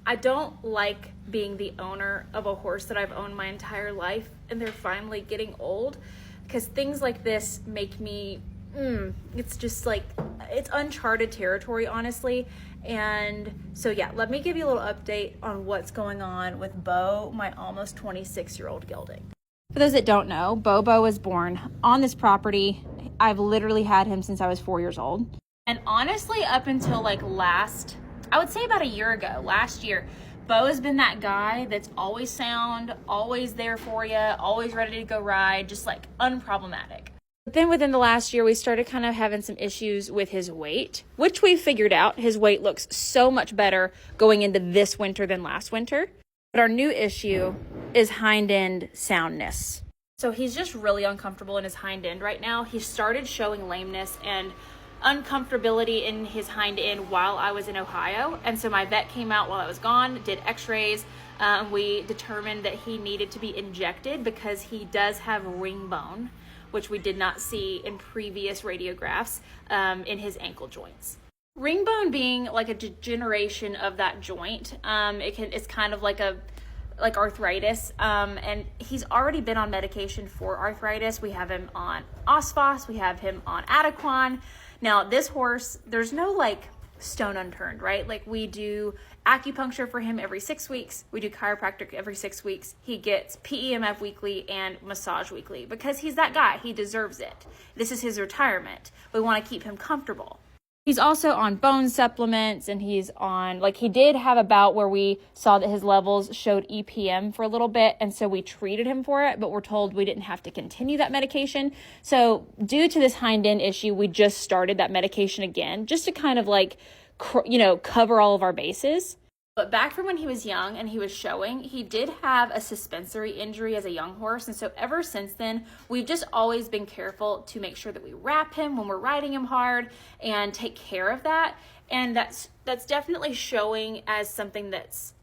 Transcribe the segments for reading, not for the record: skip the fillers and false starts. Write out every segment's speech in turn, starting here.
I don't like being the owner of a horse that I've owned my entire life and they're finally getting old, because things like this make me, it's just like, it's uncharted territory, honestly. And so, yeah, let me give you a little update on what's going on with Bo, my almost 26-year-old gelding. For those that don't know, Bobo was born on this property. I've literally had him since I was 4 years old. And honestly, up until like I would say about a year ago, last year, Bo has been that guy that's always sound, always there for you, always ready to go ride, just like unproblematic. But then within the last year, we started kind of having some issues with his weight, which we figured out. His weight looks so much better going into this winter than last winter. But our new issue is hind end soundness. So he's just really uncomfortable in his hind end right now. He started showing lameness and uncomfortability in his hind end while I was in Ohio. And so my vet came out while I was gone, did x-rays. We determined that he needed to be injected because he does have ring bone, which we did not see in previous radiographs, in his ankle joints. Ring bone being like a degeneration of that joint. It's kind of like arthritis, and he's already been on medication for arthritis. We have him on Osphos, we have him on Adequan. Now this horse, there's no like stone unturned, right? Like we do acupuncture for him every 6 weeks. We do chiropractic every 6 weeks. He gets PEMF weekly and massage weekly because he's that guy. He deserves it. This is his retirement. We want to keep him comfortable. He's also on bone supplements, and he's on, like, he did have a bout where we saw that his levels showed EPM for a little bit, and so we treated him for it, but we're told we didn't have to continue that medication. So due to this hind end issue, we just started that medication again, just to kind of like, cover all of our bases. But back from when he was young and he was showing, he did have a suspensory injury as a young horse. And so ever since then, we've just always been careful to make sure that we wrap him when we're riding him hard and take care of that. And that's definitely showing as something that's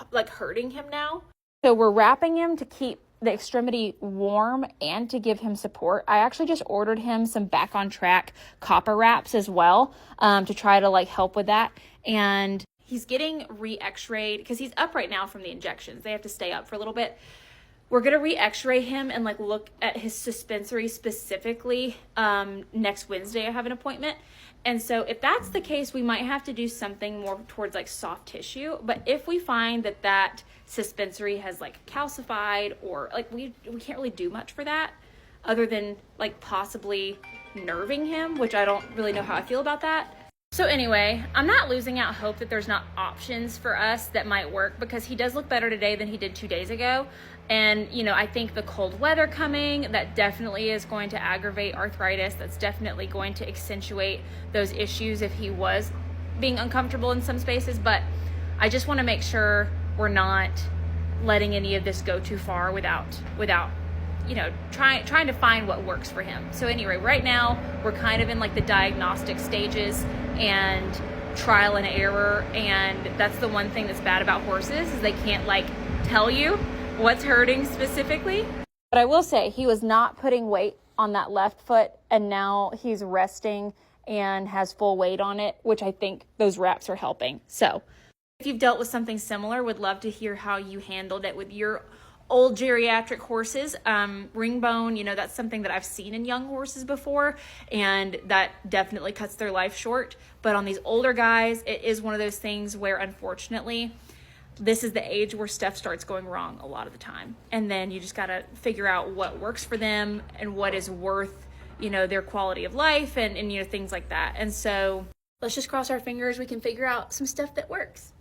like hurting him now. So we're wrapping him to keep the extremity warm and to give him support. I actually just ordered him some Back on Track copper wraps as well, to try to like help with that. And he's getting re-x-rayed because he's up right now from the injections. They have to stay up for a little bit. We're going to re-x-ray him and like look at his suspensory specifically. Next Wednesday I have an appointment. And so if that's the case, we might have to do something more towards like soft tissue. But if we find that suspensory has like calcified, or like we can't really do much for that other than like possibly nerving him, which I don't really know how I feel about that. So anyway, I'm not losing out hope that there's not options for us that might work, because he does look better today than he did 2 days ago. And, I think the cold weather coming, that definitely is going to aggravate arthritis. That's definitely going to accentuate those issues if he was being uncomfortable in some spaces. But I just want to make sure we're not letting any of this go too far without trying to find what works for him. So anyway, right now we're kind of in like the diagnostic stages and trial and error. And that's the one thing that's bad about horses, is they can't like tell you what's hurting specifically. But I will say he was not putting weight on that left foot, and now he's resting and has full weight on it, which I think those wraps are helping. So if you've dealt with something similar, would love to hear how you handled it with your old geriatric horses. Ring bone, that's something that I've seen in young horses before, and that definitely cuts their life short. But on these older guys, it is one of those things where, unfortunately, this is the age where stuff starts going wrong a lot of the time. And then you just got to figure out what works for them and what is worth, their quality of life and things like that. And so let's just cross our fingers we can figure out some stuff that works.